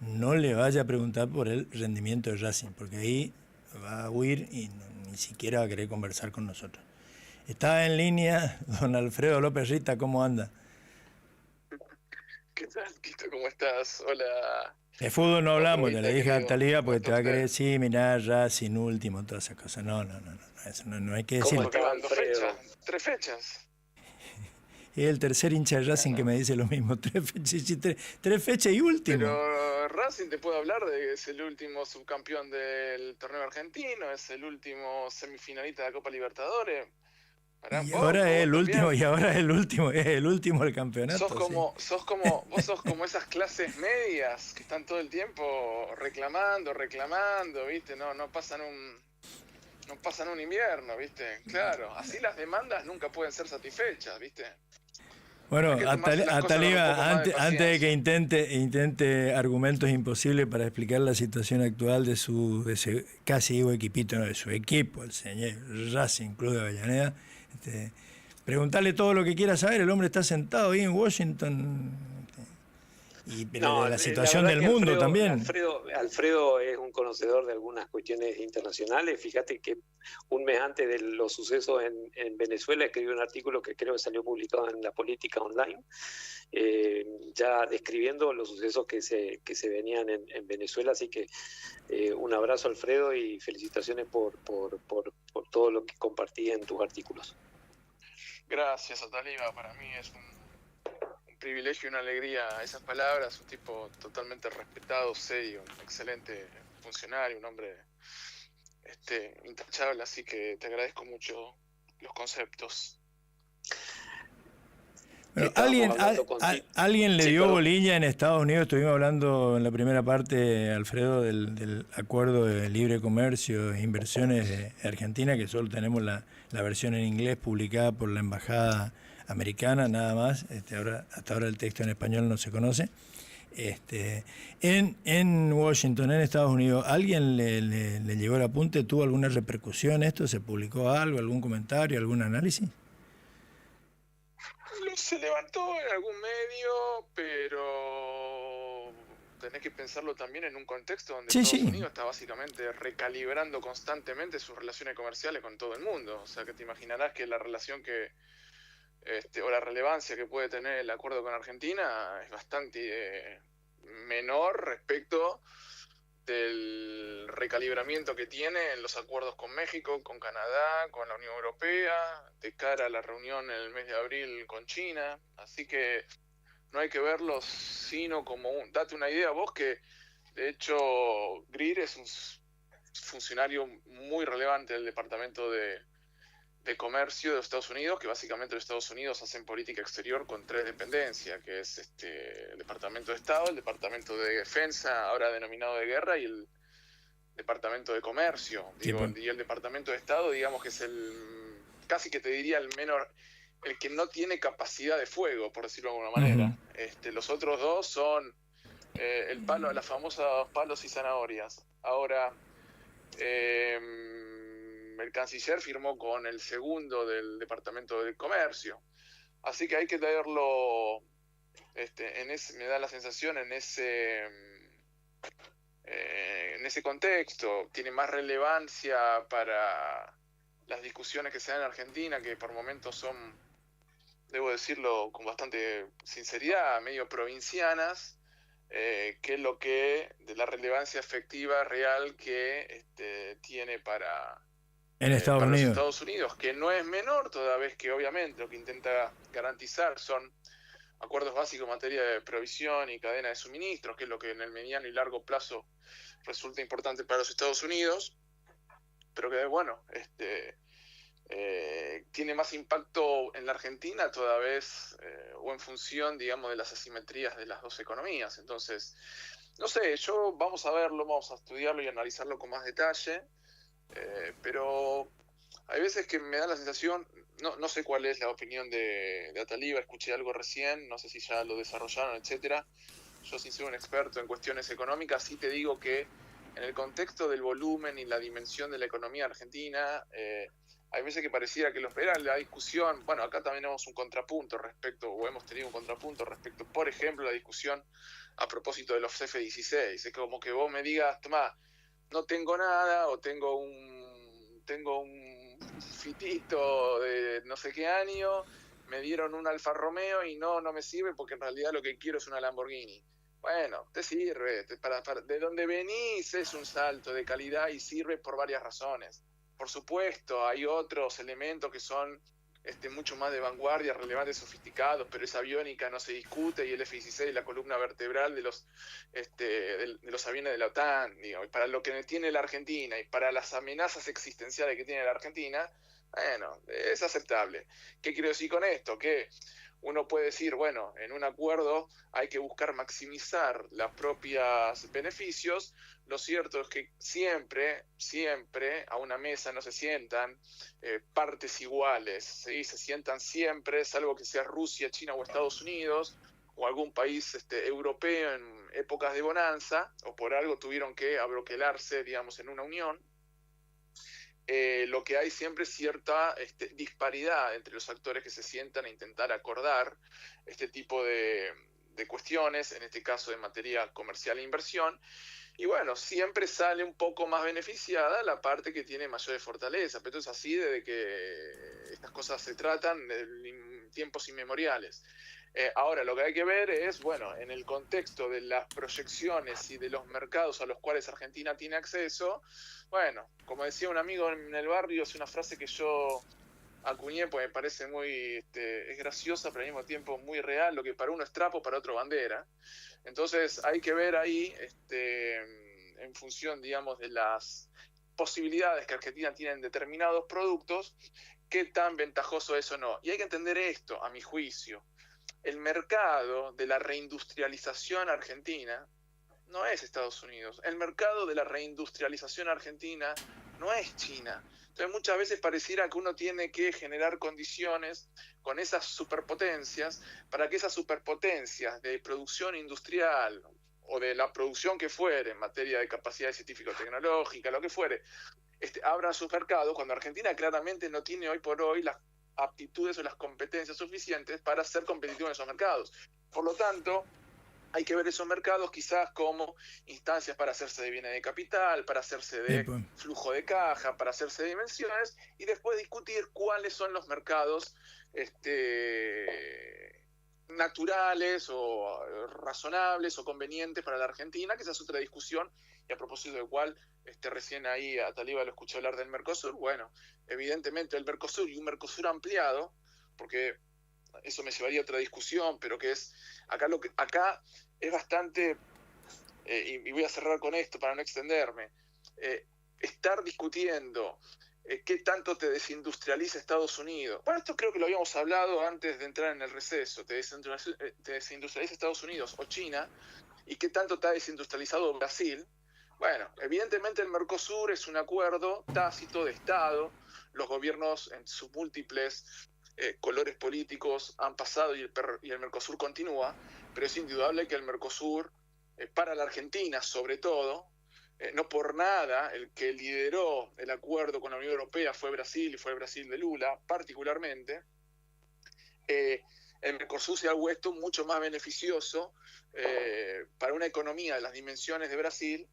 no le vaya a preguntar por el rendimiento de Racing, porque ahí va a huir y ni siquiera va a querer conversar con nosotros. Está en línea don Alfredo López Rita, ¿cómo anda? ¿Qué tal, Quito? ¿Cómo estás? Hola, De fútbol no otro hablamos, ya le Vita dije a querido. Talía ¿Cómo porque está te va a usted? querer, sí, mirá, Racing último, todas esas cosas. No, eso no hay que ¿Cómo decirlo. Porque está, van dos Alfredo? fechas, 3 fechas. Es el tercer hincha de Racing que Bueno, me dice lo mismo, tres fechas y último. pero Racing te puedo hablar de que es el último subcampeón del torneo argentino, es el último semifinalista de la Copa Libertadores. Pará un Y ahora poco, es vos el último, también. es el último del Sos campeonato, sí. como, vos sos como esas clases medias que están todo el tiempo reclamando, ¿viste? No pasan un invierno, ¿viste? Claro, así las demandas nunca pueden ser satisfechas, ¿viste? Hay Bueno, que tomarse las a cosas con un poco Taliba, más de antes de que paciencia. intente argumentos imposibles para explicar la situación actual de su casi digo equipito, no, de su equipo, el señor Racing Club de Avellaneda, preguntarle todo lo que quiera saber, el hombre está sentado ahí en Washington, pero de No, la la situación verdad del que mundo también. Alfredo es un conocedor de algunas cuestiones internacionales. Fíjate que un mes antes de los sucesos en Venezuela escribió un artículo que creo que salió publicado en La Política Online, ya describiendo los sucesos que se venían en Venezuela. Así que un abrazo, Alfredo, y felicitaciones por todo lo que compartí en tus artículos. Gracias, Ataliba. Para mí es un privilegio y una alegría esas palabras. Un tipo totalmente respetado, serio, un excelente funcionario, un hombre intachable. Así que te agradezco mucho los conceptos. Bueno, Estábamos hablando contigo. alguien le Sí, dio perdón. bolilla en Estados Unidos. Estuvimos hablando en la primera parte, Alfredo, del acuerdo de libre comercio e inversiones de Argentina, que solo tenemos la versión en inglés publicada por la Embajada Americana, nada más. Hasta ahora el texto en español no se conoce. En Washington, en Estados Unidos, ¿alguien le llegó el apunte? ¿Tuvo alguna repercusión esto? ¿Se publicó algo, algún comentario, algún análisis? Se levantó en algún medio, pero tenés que pensarlo también en un contexto donde Sí, Estados sí. Unidos está básicamente recalibrando constantemente sus relaciones comerciales con todo el mundo. O sea, que te imaginarás que la relación o la relevancia que puede tener el acuerdo con Argentina es bastante menor respecto del recalibramiento que tiene en los acuerdos con México, con Canadá, con la Unión Europea, de cara a la reunión en el mes de abril con China. Así que no hay que verlos sino como date una idea vos que de hecho Greer es un funcionario muy relevante del Departamento de Comercio de los Estados Unidos, que básicamente los Estados Unidos hacen política exterior con 3 dependencias, que es el Departamento de Estado, el Departamento de Defensa, ahora denominado de Guerra, y el Departamento de Comercio. Sí, pues. Y el Departamento de Estado, digamos que es casi que te diría el menor, el que no tiene capacidad de fuego, por decirlo de alguna manera. Los otros dos son el palo, las famosas palos y zanahorias. Ahora, el canciller firmó con el segundo del Departamento de Comercio. Así que hay que tenerlo, me da la sensación, en ese contexto. Tiene más relevancia para las discusiones que se dan en Argentina, que por momentos son, debo decirlo con bastante sinceridad, medio provincianas, que es lo que de la relevancia efectiva real que tiene En Estados para los Unidos. Estados Unidos, que no es menor, toda vez que obviamente lo que intenta garantizar son acuerdos básicos en materia de provisión y cadena de suministros, que es lo que en el mediano y largo plazo resulta importante para los Estados Unidos, pero que bueno, tiene más impacto en la Argentina toda vez, o en función, digamos, de las asimetrías de las dos economías. Entonces, no sé, vamos a verlo, vamos a estudiarlo y analizarlo con más detalle, pero hay veces que me da la sensación, no sé cuál es la opinión de Ataliba, escuché algo recién, no sé si ya lo desarrollaron, etcétera. Yo, sin ser un experto en cuestiones económicas, sí te digo que en el contexto del volumen y la dimensión de la economía argentina, hay veces que pareciera que era la discusión, bueno, acá también hemos tenido un contrapunto respecto, por ejemplo, la discusión a propósito de los F-16. Es como que vos me digas, tomá, no tengo nada, o tengo un fitito de no sé qué año, me dieron un Alfa Romeo y no me sirve porque en realidad lo que quiero es una Lamborghini. Bueno, te sirve, de donde venís es un salto de calidad y sirve por varias razones. Por supuesto, hay otros elementos que son mucho más de vanguardia, relevantes, sofisticados, pero esa aviónica no se discute, y el F-16 es la columna vertebral de los aviones de la OTAN, digo, y para lo que tiene la Argentina y para las amenazas existenciales que tiene la Argentina, bueno, es aceptable. ¿Qué quiero decir con esto? Que uno puede decir, bueno, en un acuerdo hay que buscar maximizar los propios beneficios. Lo cierto es que siempre a una mesa no se sientan partes iguales, ¿sí? Se sientan siempre, salvo que sea Rusia, China o Estados Unidos, o algún país europeo en épocas de bonanza, o por algo tuvieron que abroquelarse, digamos, en una unión. Lo que hay siempre es cierta disparidad entre los actores que se sientan a intentar acordar este tipo de cuestiones, en este caso de materia comercial e inversión. Y bueno, siempre sale un poco más beneficiada la parte que tiene mayores fortalezas, pero es así desde que estas cosas se tratan de tiempos inmemoriales. Ahora, lo que hay que ver es, bueno, en el contexto de las proyecciones y de los mercados a los cuales Argentina tiene acceso, bueno, como decía un amigo en el barrio, es una frase que yo acuñé porque me parece muy es graciosa, pero al mismo tiempo muy real: lo que para uno es trapo, para otro bandera. Entonces hay que ver ahí, en función, digamos, de las posibilidades que Argentina tiene en determinados productos, qué tan ventajoso es o no. Y hay que entender esto, a mi juicio: el mercado de la reindustrialización argentina no es Estados Unidos. El mercado de la reindustrialización argentina no es China. Entonces muchas veces pareciera que uno tiene que generar condiciones con esas superpotencias para que esas superpotencias de producción industrial o de la producción que fuere en materia de capacidad científico-tecnológica, lo que fuere, abran sus mercados, cuando Argentina claramente no tiene hoy por hoy las aptitudes o las competencias suficientes para ser competitivo en esos mercados. Por lo tanto, hay que ver esos mercados quizás como instancias para hacerse de bienes de capital, para hacerse de flujo de caja, para hacerse de dimensiones, y después discutir cuáles son los mercados naturales o razonables o convenientes para la Argentina, que esa es otra discusión, y a propósito del cual recién ahí a Taliba lo escuché hablar del Mercosur. Bueno, evidentemente el Mercosur y un Mercosur ampliado, porque eso me llevaría a otra discusión, pero que es acá es bastante, y voy a cerrar con esto para no extenderme, estar discutiendo qué tanto te desindustrializa Estados Unidos. Bueno, esto creo que lo habíamos hablado antes de entrar en el receso. Te desindustrializa Estados Unidos o China, y qué tanto está desindustrializado Brasil. Bueno, evidentemente el Mercosur es un acuerdo tácito de Estado. Los gobiernos en sus múltiples colores políticos han pasado y el Mercosur continúa, pero es indudable que el Mercosur, para la Argentina sobre todo, no por nada el que lideró el acuerdo con la Unión Europea fue Brasil, y fue el Brasil de Lula particularmente. El Mercosur se ha vuelto mucho más beneficioso para una economía de las dimensiones de Brasil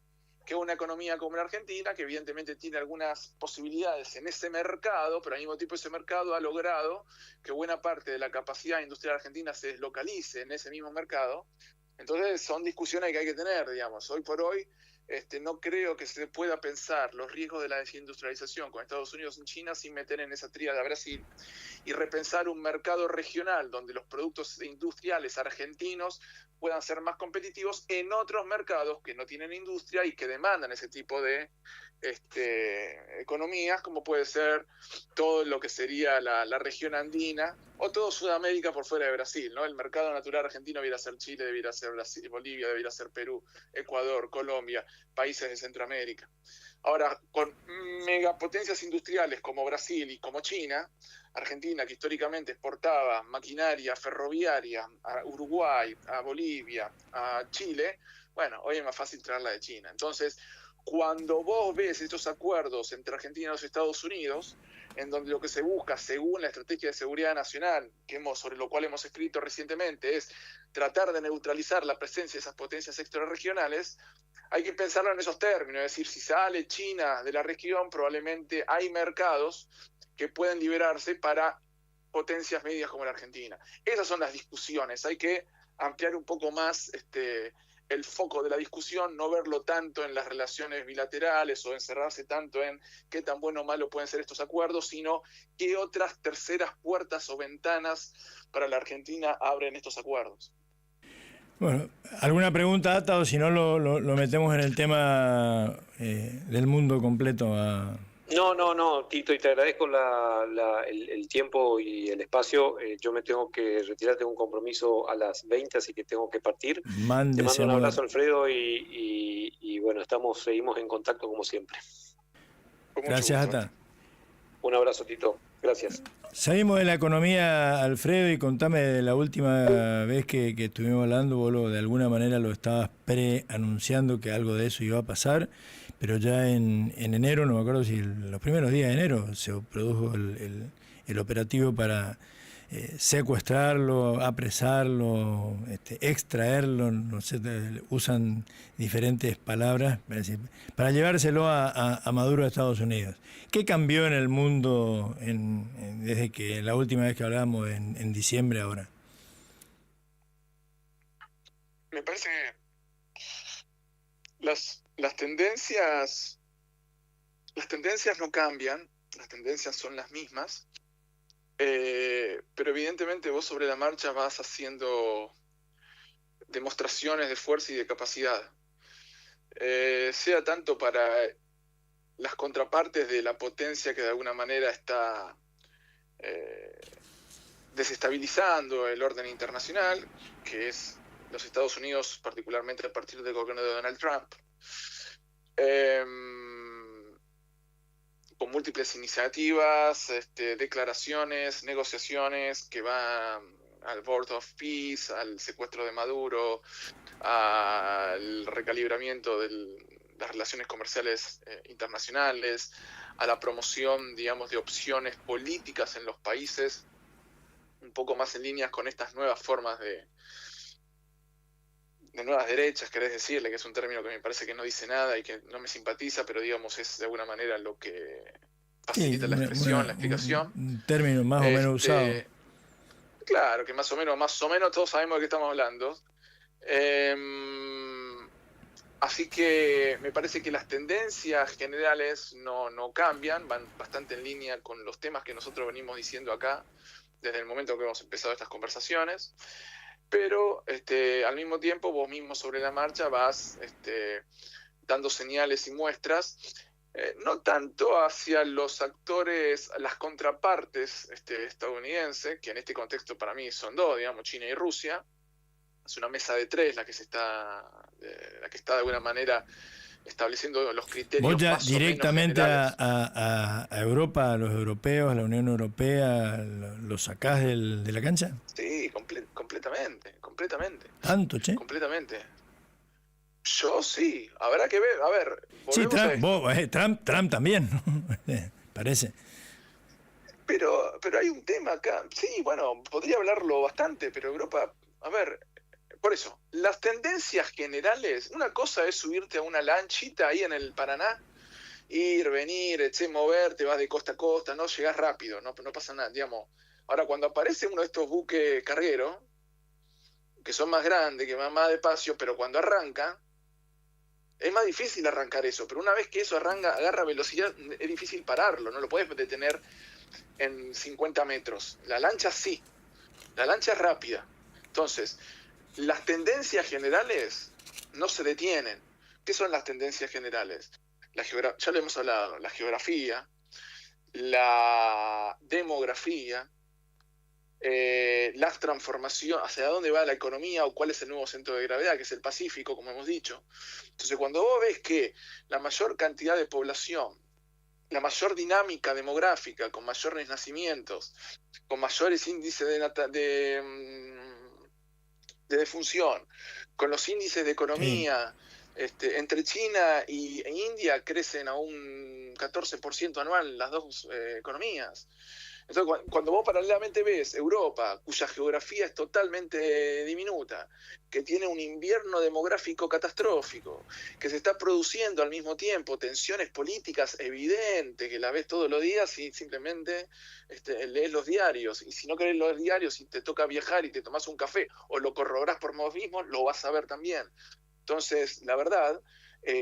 que una economía como la Argentina, que evidentemente tiene algunas posibilidades en ese mercado, pero al mismo tiempo ese mercado ha logrado que buena parte de la capacidad industrial argentina se deslocalice en ese mismo mercado. Entonces son discusiones que hay que tener, digamos. Hoy por hoy no creo que se pueda pensar los riesgos de la desindustrialización con Estados Unidos y China sin meter en esa tríada a Brasil, y repensar un mercado regional donde los productos industriales argentinos puedan ser más competitivos en otros mercados que no tienen industria y que demandan ese tipo de economías, como puede ser todo lo que sería la región andina o todo Sudamérica por fuera de Brasil, ¿no? El mercado natural argentino debiera ser Chile, debiera ser Brasil, Bolivia, debiera ser Perú, Ecuador, Colombia, países de Centroamérica. Ahora, con megapotencias industriales como Brasil y como China, Argentina, que históricamente exportaba maquinaria ferroviaria a Uruguay, a Bolivia, a Chile, bueno, hoy es más fácil traerla de China. Entonces, cuando vos ves estos acuerdos entre Argentina y los Estados Unidos, en donde lo que se busca, según la estrategia de seguridad nacional, sobre lo cual hemos escrito recientemente, es tratar de neutralizar la presencia de esas potencias extrarregionales, hay que pensarlo en esos términos, es decir, si sale China de la región, probablemente hay mercados que pueden liberarse para potencias medias como la Argentina. Esas son las discusiones, hay que ampliar un poco más el foco de la discusión, no verlo tanto en las relaciones bilaterales o encerrarse tanto en qué tan bueno o malo pueden ser estos acuerdos, sino qué otras terceras puertas o ventanas para la Argentina abren estos acuerdos. Bueno, ¿alguna pregunta, Ata, o si no lo metemos en el tema del mundo completo? No, Tito, y te agradezco el tiempo y el espacio. Yo me tengo que retirar, tengo un compromiso a las 20, así que tengo que partir. Te mando un abrazo, Alfredo, y bueno, seguimos en contacto como siempre. Gracias, Ata. Un abrazo, Tito. Gracias. Salimos de la economía, Alfredo, y contame de la última vez que estuvimos hablando, vos de alguna manera lo estabas preanunciando que algo de eso iba a pasar, pero ya en enero, no me acuerdo si los primeros días de enero, se produjo el operativo para secuestrarlo, apresarlo, extraerlo, no sé, usan diferentes palabras, para llevárselo a Maduro a Estados Unidos. ¿Qué cambió en el mundo desde que la última vez que hablábamos en diciembre ahora? Me parece que las tendencias no cambian, las tendencias son las mismas. Pero evidentemente vos sobre la marcha vas haciendo demostraciones de fuerza y de capacidad, sea tanto para las contrapartes de la potencia que de alguna manera está desestabilizando el orden internacional, que es los Estados Unidos, particularmente a partir del gobierno de Donald Trump, con múltiples iniciativas, declaraciones, negociaciones que van al Board of Peace, al secuestro de Maduro, al recalibramiento de las relaciones comerciales internacionales, a la promoción, digamos, de opciones políticas en los países, un poco más en línea con estas nuevas formas de nuevas derechas, querés decirle, que es un término que me parece que no dice nada y que no me simpatiza, pero digamos es de alguna manera lo que facilita la expresión, la explicación. Un término más o menos usado. Claro, que más o menos todos sabemos de qué estamos hablando. Así que me parece que las tendencias generales no cambian, van bastante en línea con los temas que nosotros venimos diciendo acá desde el momento que hemos empezado estas conversaciones. Pero al mismo tiempo vos mismo sobre la marcha vas dando señales y muestras, no tanto hacia los actores, las contrapartes estadounidenses, que en este contexto para mí son dos, digamos, China y Rusia. Es una mesa de tres la que está de alguna manera estableciendo los criterios. ¿Vos ya más directamente o menos a Europa, a los europeos, a la Unión Europea, los sacás de la cancha? Sí, completamente. ¿Tanto, che? Completamente. Yo sí, habrá que ver, a ver. Sí, Trump también, parece. Pero hay un tema acá, sí, bueno, podría hablarlo bastante, pero Europa, a ver, por eso, las tendencias generales, una cosa es subirte a una lanchita ahí en el Paraná, ir, venir, moverte, vas de costa a costa, no llegás rápido, no pasa nada, digamos. Ahora, cuando aparece uno de estos buques cargueros, que son más grandes, que van más despacio, pero cuando arranca, es más difícil arrancar eso, pero una vez que eso agarra velocidad, es difícil pararlo, no lo puedes detener en 50 metros. La lancha sí, la lancha es rápida. Entonces, las tendencias generales no se detienen. ¿Qué son las tendencias generales? Ya lo hemos hablado, la geografía, la demografía, las transformaciones, hacia dónde va la economía o cuál es el nuevo centro de gravedad, que es el Pacífico, como hemos dicho. Entonces, cuando vos ves que la mayor cantidad de población, la mayor dinámica demográfica, con mayores nacimientos, con mayores índices de defunción, con los índices de economía entre China e India crecen a un 14% anual las dos economías. Entonces, cuando vos paralelamente ves Europa, cuya geografía es totalmente diminuta, que tiene un invierno demográfico catastrófico, que se está produciendo al mismo tiempo tensiones políticas evidentes, que la ves todos los días y simplemente lees los diarios. Y si no querés los diarios y te toca viajar y te tomás un café o lo corroborás por vos mismo, lo vas a ver también. Entonces, la verdad,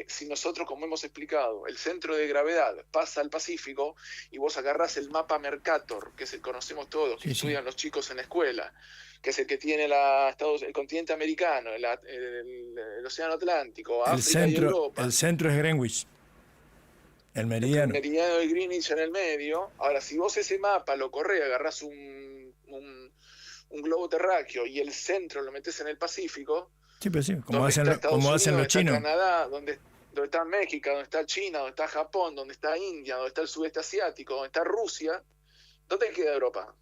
si nosotros, como hemos explicado, el centro de gravedad pasa al Pacífico y vos agarrás el mapa Mercator, que es el que conocemos todos, que estudian los chicos en la escuela, que es el que tiene el continente americano, el océano Atlántico, África y Europa. El centro es Greenwich, el meridiano. El meridiano de Greenwich en el medio. Ahora, si vos ese mapa lo corres, agarrás un globo terráqueo y el centro lo metés en el Pacífico. Sí, pero sí, como hacen los chinos. Está Canadá, donde está México, donde está China, donde está Japón, donde está India, donde está el sudeste asiático, donde está Rusia. ¿Dónde queda Europa?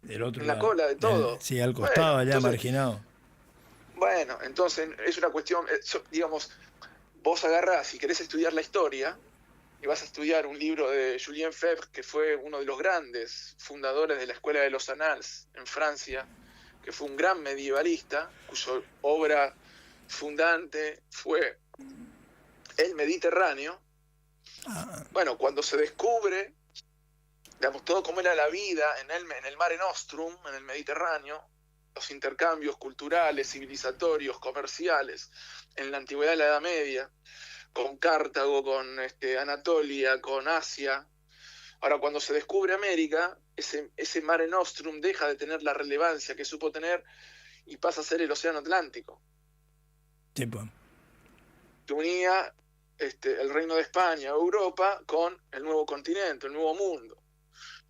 Del otro en lado. La cola de todo. Sí, al costado, allá entonces, marginado. Bueno, entonces es una cuestión, digamos, vos agarrás, si querés estudiar la historia, y vas a estudiar un libro de Julien Febvre, que fue uno de los grandes fundadores de la Escuela de los Annales en Francia, que fue un gran medievalista, cuya obra fundante fue el Mediterráneo. Bueno, cuando se descubre, digamos, todo cómo era la vida en el Mare Nostrum, en el Mediterráneo, los intercambios culturales, civilizatorios, comerciales, en la antigüedad de la Edad Media, con Cartago, con Anatolia, con Asia. Ahora, cuando se descubre América, ese Mare Nostrum deja de tener la relevancia que supo tener y pasa a ser el Océano Atlántico. Tipo. Que unía el Reino de España, Europa, con el nuevo continente, el nuevo mundo.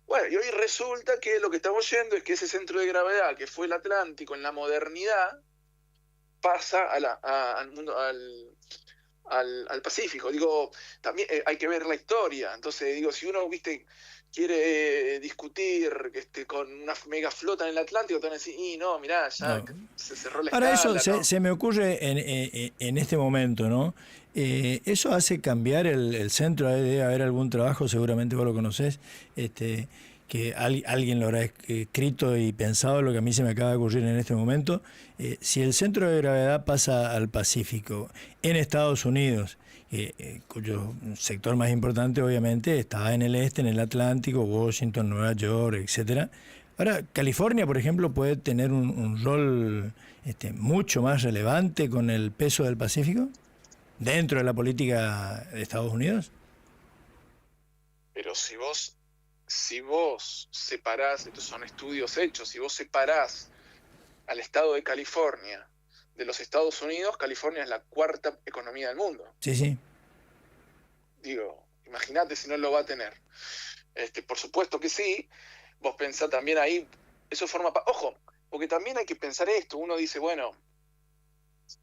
Bueno, y hoy resulta que lo que estamos yendo es que ese centro de gravedad, que fue el Atlántico en la modernidad, pasa al mundo, al Pacífico. Digo, también hay que ver la historia. Entonces, digo, si uno, quiere discutir con una mega flota en el Atlántico, te van a decir, no, mirá, ya se cerró la Para escala. Eso se me ocurre en este momento, ¿no? Eso hace cambiar el centro, debe haber algún trabajo, seguramente vos lo conocés, que alguien lo habrá escrito y pensado, lo que a mí se me acaba de ocurrir en este momento. Si el centro de gravedad pasa al Pacífico en Estados Unidos, cuyo sector más importante obviamente está en el este, en el Atlántico, Washington, Nueva York, etcétera. Ahora, California, por ejemplo, puede tener un rol mucho más relevante con el peso del Pacífico dentro de la política de Estados Unidos. Pero si vos separás, estos son estudios hechos, si vos separás al estado de California de los Estados Unidos, California es la cuarta economía del mundo. Sí, sí. Digo, imagínate si no lo va a tener. Por supuesto que sí. Vos pensá también ahí, eso forma ojo, porque también hay que pensar esto. Uno dice, bueno,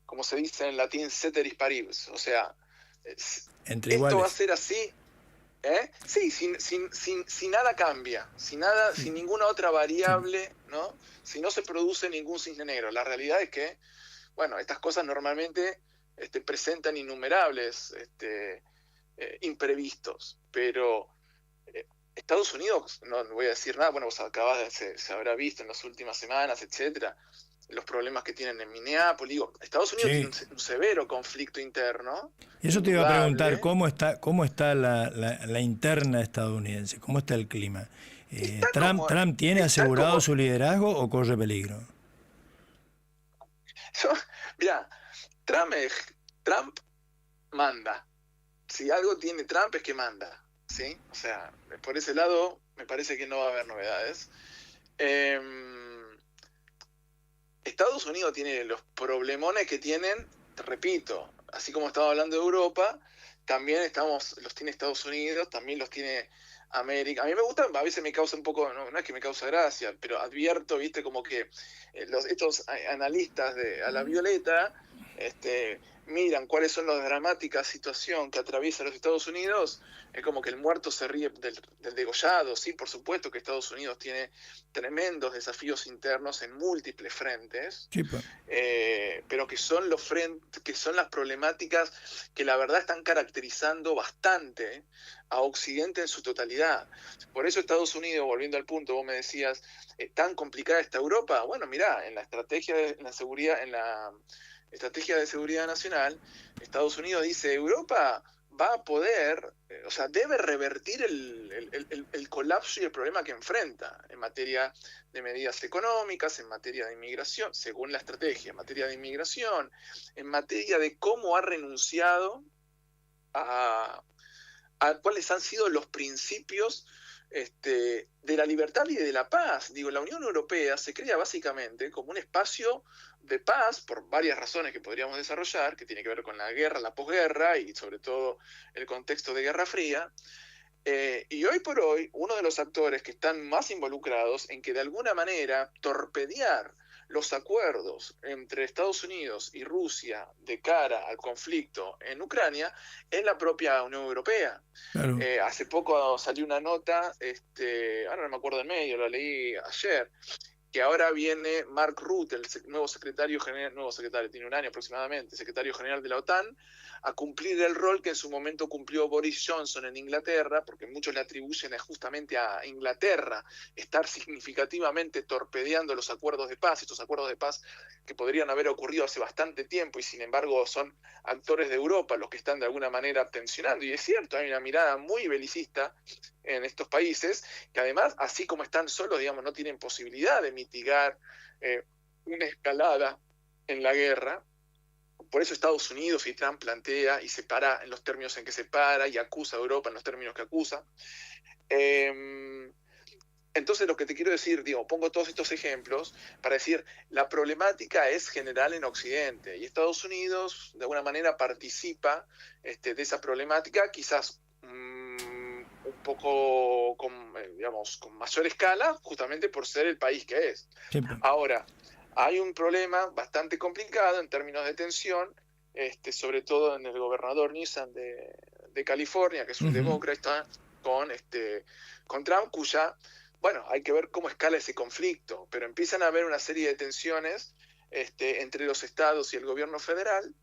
como se dice en latín, ceteris paribus, o sea, entre esto iguales. va a ser así. Sí, si nada cambia, sin ninguna otra variable, ¿no? Si no se produce ningún cisne negro. La realidad es que, bueno, estas cosas normalmente presentan innumerables imprevistos, pero Estados Unidos, no voy a decir nada, bueno, vos se habrá visto en las últimas semanas, etcétera, los problemas que tienen en Minneapolis. Digo, Estados Unidos tiene un severo conflicto interno. Y eso te iba a preguntar, ¿cómo está la interna estadounidense? ¿Cómo está el clima? ¿Trump tiene asegurado su liderazgo o corre peligro? Mirá, Trump manda. Si algo tiene Trump es que manda, ¿sí? O sea, por ese lado me parece que no va a haber novedades. Estados Unidos tiene los problemones que tienen, te repito, así como estamos hablando de Europa, también los tiene Estados Unidos, también los tiene América. A mí me gusta, a veces me causa un poco, no es que me causa gracia, pero advierto, como que estos analistas a la violeta miran cuáles son las dramáticas situaciones que atraviesa los Estados Unidos, es como que el muerto se ríe del degollado. Sí, por supuesto que Estados Unidos tiene tremendos desafíos internos en múltiples frentes, Sí, pues. pero que son las problemáticas que la verdad están caracterizando bastante a Occidente en su totalidad. Por eso Estados Unidos, volviendo al punto, vos me decías, tan complicada está Europa. Bueno, mirá, en la estrategia de seguridad nacional, Estados Unidos dice, Europa va a poder, o sea, debe revertir el colapso y el problema que enfrenta en materia de medidas económicas, en materia de inmigración, según la estrategia, en materia de inmigración, en materia de cómo ha renunciado a cuáles han sido los principios de la libertad y de la paz. Digo, la Unión Europea se crea básicamente como un espacio de paz por varias razones que podríamos desarrollar, que tiene que ver con la guerra, la posguerra y sobre todo el contexto de Guerra Fría. Y hoy por hoy, uno de los actores que están más involucrados en que de alguna manera torpedear los acuerdos entre Estados Unidos y Rusia de cara al conflicto en Ucrania es la propia Unión Europea. Claro. Hace poco salió una nota, ahora no me acuerdo el medio, lo leí ayer, que ahora viene Mark Rutte, el nuevo secretario general, tiene un año aproximadamente, secretario general de la OTAN, a cumplir el rol que en su momento cumplió Boris Johnson en Inglaterra, porque muchos le atribuyen justamente a Inglaterra estar significativamente torpedeando los acuerdos de paz, estos acuerdos de paz que podrían haber ocurrido hace bastante tiempo y sin embargo son actores de Europa los que están de alguna manera tensionando. Y es cierto, hay una mirada muy belicista en estos países, que además, así como están solos, digamos, no tienen posibilidad de mitigar una escalada en la guerra. Por eso Estados Unidos y Trump plantea y separa en los términos en que separa y acusa a Europa en los términos que acusa. Entonces lo que te quiero decir, digo, pongo todos estos ejemplos para decir, la problemática es general en Occidente y Estados Unidos de alguna manera participa de esa problemática, quizás un poco con mayor escala, justamente por ser el país que es. Sí. Ahora, hay un problema bastante complicado en términos de tensión, sobre todo en el gobernador Newsom de California, que es un demócrata, con Trump, cuya, bueno, hay que ver cómo escala ese conflicto, pero empiezan a haber una serie de tensiones entre los estados y el gobierno federal.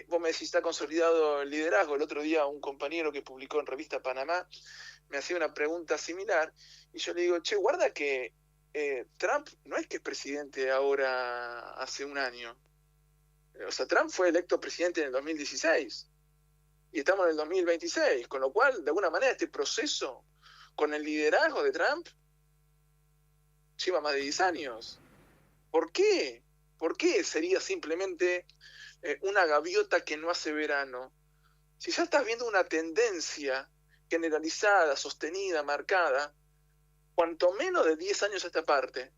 Vos me decís, está consolidado el liderazgo. El otro día un compañero que publicó en Revista Panamá me hacía una pregunta similar y yo le digo, che, guarda que Trump no es que es presidente ahora hace un año. O sea, Trump fue electo presidente en el 2016 y estamos en el 2026, con lo cual, de alguna manera, este proceso con el liderazgo de Trump lleva más de 10 años. ¿Por qué? ¿Por qué sería simplemente una gaviota que no hace verano? Si ya estás viendo una tendencia generalizada, sostenida, marcada, cuanto menos de 10 años a esta parte,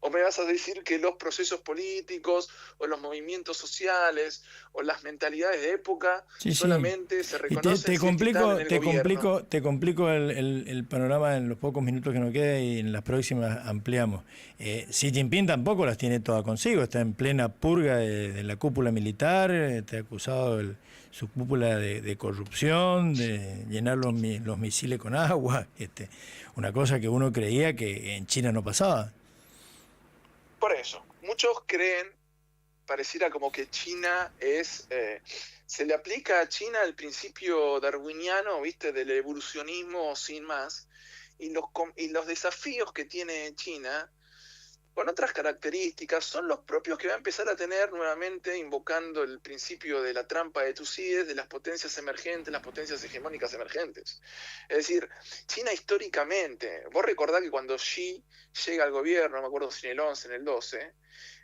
o me vas a decir que los procesos políticos o los movimientos sociales o las mentalidades de época solamente se reconocen. Te complico el panorama en los pocos minutos que nos queda y en las próximas ampliamos. Xi Jinping tampoco las tiene todas consigo, está en plena purga de la cúpula militar, está acusado su cúpula de corrupción, de llenar los misiles con agua, una cosa que uno creía que en China no pasaba. Por eso, muchos creen, pareciera como que China se le aplica a China el principio darwiniano, ¿viste?, del evolucionismo sin más, y los desafíos que tiene China, con otras características, son los propios que va a empezar a tener nuevamente, invocando el principio de la trampa de Tucídides, de las potencias emergentes, las potencias hegemónicas emergentes. Es decir, China históricamente, vos recordás que cuando Xi llega al gobierno, no me acuerdo si en el 11, en el 12,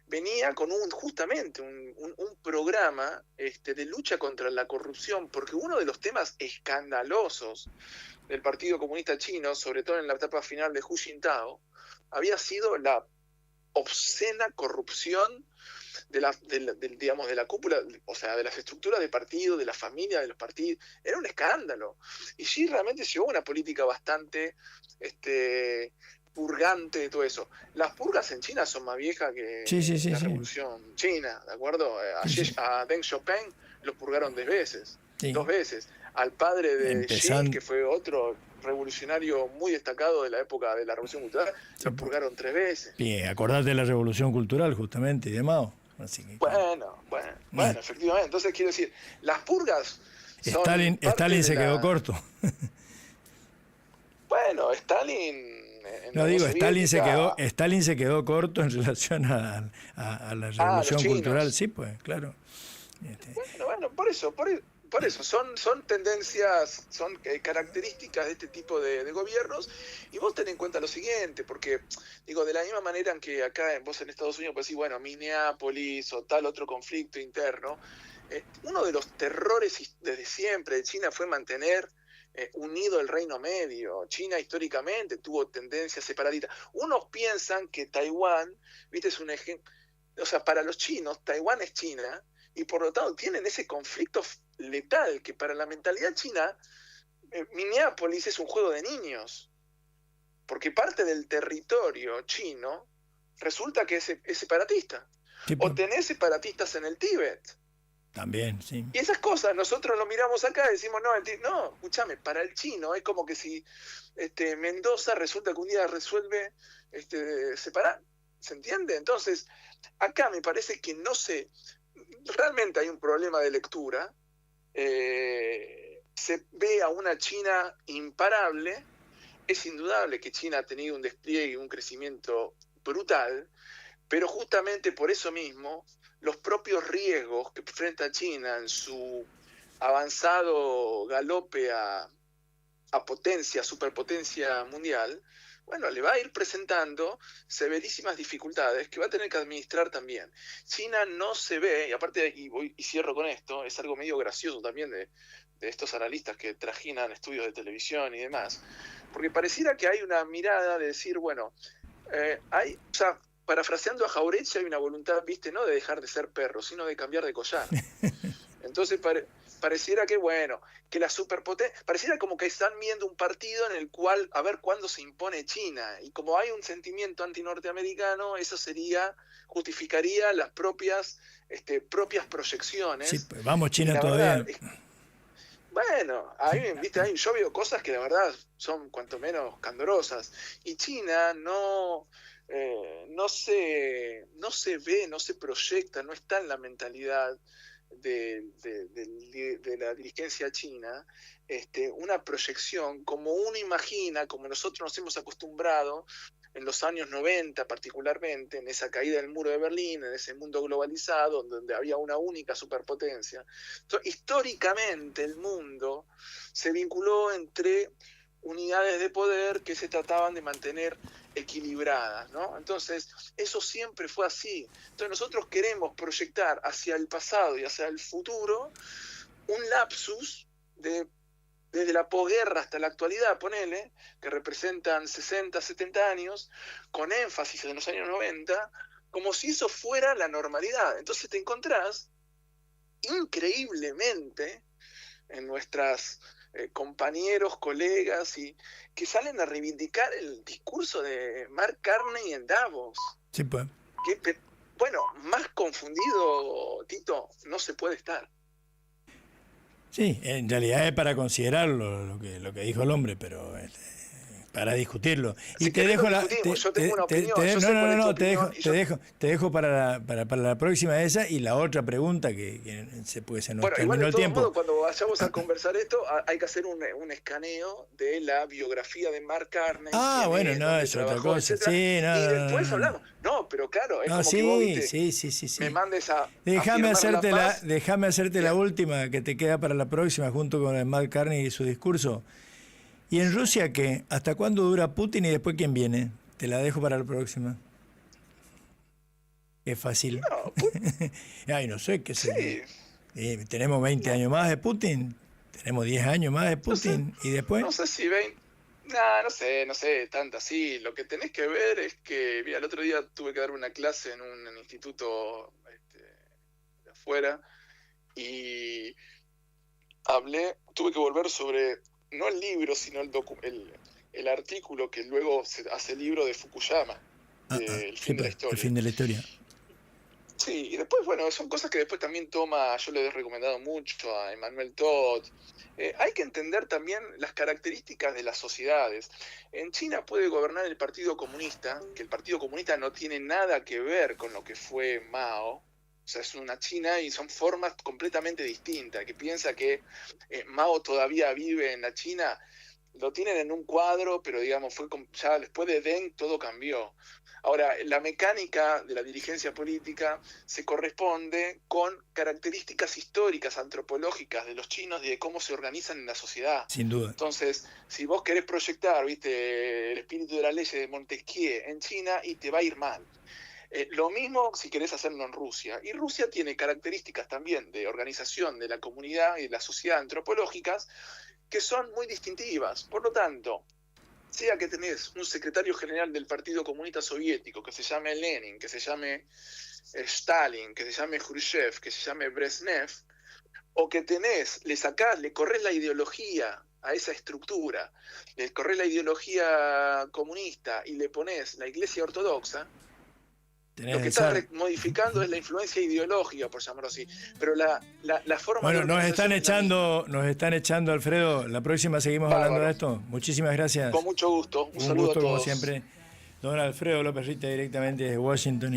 venía con justamente un programa de lucha contra la corrupción, porque uno de los temas escandalosos del Partido Comunista Chino, sobre todo en la etapa final de Hu Jintao, había sido la obscena corrupción de la cúpula, o sea, de las estructuras de partido, de la familia de los partidos. Era un escándalo. Y Xi realmente llevó una política bastante purgante de todo eso. Las purgas en China son más viejas que la Revolución China, ¿de acuerdo? A Deng Xiaoping lo purgaron 2 veces. Sí. 2 veces. Al padre de Xi, que fue otro revolucionario muy destacado de la época de la Revolución Cultural, lo purgaron 3 veces. Bien, acordate de la Revolución Cultural, justamente, y de Mao. Así que, bueno, efectivamente. Entonces, quiero decir, las purgas son Stalin se quedó corto. Bueno, Stalin... Stalin se quedó corto en relación a la Revolución Cultural, sí, pues, claro. Bueno, por eso son tendencias, son características de este tipo de gobiernos, y vos ten en cuenta lo siguiente, porque digo, de la misma manera en que acá vos en Estados Unidos podés decir, bueno, Minneapolis o tal otro conflicto interno, uno de los terrores desde siempre de China fue mantener unido el Reino Medio. China históricamente tuvo tendencias separatistas. Unos piensan que Taiwán, viste, es un ejemplo, o sea, para los chinos, Taiwán es China, y por lo tanto tienen ese conflicto letal, que para la mentalidad china, Minneapolis es un juego de niños, porque parte del territorio chino resulta que es separatista. O tenés separatistas en el Tíbet. También, sí. Y esas cosas nosotros lo miramos acá y decimos, no, escúchame, para el chino es como que si Mendoza resulta que un día resuelve separar, ¿se entiende? Entonces, acá me parece que realmente hay un problema de lectura, se ve a una China imparable, es indudable que China ha tenido un despliegue y un crecimiento brutal, pero justamente por eso mismo, los propios riesgos que enfrenta China en su avanzado galope a potencia, superpotencia mundial, bueno, le va a ir presentando severísimas dificultades que va a tener que administrar también. China no se ve, y aparte, y cierro con esto, es algo medio gracioso también de estos analistas que trajinan estudios de televisión y demás, porque pareciera que hay una mirada de decir, bueno, o sea, parafraseando a Jauretche, hay una voluntad, viste, no de dejar de ser perro, sino de cambiar de collar. Entonces pareciera que, bueno, que la superpotencia, pareciera como que están viendo un partido en el cual, a ver cuándo se impone China, y como hay un sentimiento antinorteamericano, eso justificaría las propias proyecciones. Sí, pues vamos China todavía. Bueno, yo veo cosas que la verdad son cuanto menos candorosas, y China no se ve, no se proyecta, no está en la mentalidad de la dirigencia china, una proyección como uno imagina, como nosotros nos hemos acostumbrado en los años 90 particularmente, en esa caída del muro de Berlín, en ese mundo globalizado, donde había una única superpotencia. Entonces, históricamente el mundo se vinculó entre unidades de poder que se trataban de mantener equilibradas, ¿no? Entonces, eso siempre fue así. Entonces, nosotros queremos proyectar hacia el pasado y hacia el futuro un lapsus desde la posguerra hasta la actualidad, ponele, que representan 60, 70 años, con énfasis en los años 90, como si eso fuera la normalidad. Entonces te encontrás increíblemente en nuestras compañeros, colegas, y que salen a reivindicar el discurso de Mark Carney en Davos. Sí, pues. Bueno, más confundido, Tito, no se puede estar. Sí, en realidad es para considerarlo lo que dijo el hombre, pero para discutirlo. Y te dejo yo tengo una opinión. Te dejo para la próxima esa y la otra pregunta que se nos terminó el tiempo. Modo, cuando vayamos a conversar esto, hay que hacer un escaneo de la biografía de Mark Carney. Bueno, no, es otra cosa. Sí, no, y después hablamos. No, pero claro, es como que vos, ¿viste? Sí. Me mandes a Déjame hacerte la última que te queda para la próxima, junto con el Mark Carney y su discurso. ¿Y en Rusia qué? ¿Hasta cuándo dura Putin y después quién viene? Te la dejo para la próxima. Es fácil. No, Ay, no sé qué sé. Sí. Tenemos 20 años más de Putin, tenemos 10 años más de Putin, no sé, y después... No sé si 20... no sé, tanto así. Lo que tenés que ver es que, mira, el otro día tuve que dar una clase en un instituto de afuera, y tuve que volver sobre, no el libro, sino el el artículo que luego se hace el libro de Fukuyama, El fin de la historia. El fin de la historia. Sí, y después, bueno, son cosas que después también toma, yo le he recomendado mucho a Emmanuel Todd. Hay que entender también las características de las sociedades. En China puede gobernar el Partido Comunista, que el Partido Comunista no tiene nada que ver con lo que fue Mao. O sea, es una China y son formas completamente distintas. Que piensa que Mao todavía vive en la China, lo tienen en un cuadro, pero digamos, ya después de Deng todo cambió. Ahora, la mecánica de la dirigencia política se corresponde con características históricas, antropológicas de los chinos y de cómo se organizan en la sociedad. Sin duda. Entonces, si vos querés proyectar, viste, el espíritu de la ley de Montesquieu en China, y te va a ir mal. Lo mismo si querés hacerlo en Rusia. Y Rusia tiene características también de organización de la comunidad y de la sociedad antropológicas que son muy distintivas. Por lo tanto, sea que tenés un secretario general del Partido Comunista Soviético que se llame Lenin, que se llame Stalin, que se llame Khrushchev, que se llame Brezhnev, o que le corres la ideología a esa estructura, le corres la ideología comunista y le pones la Iglesia Ortodoxa, lo que estás modificando es la influencia ideológica, por llamarlo así. Pero la forma... Bueno, nos están echando, Alfredo. La próxima seguimos hablando de esto. Muchísimas gracias. Con mucho gusto. Un saludo gusto, a todos. Como siempre. Don Alfredo López Rita, directamente desde Washington.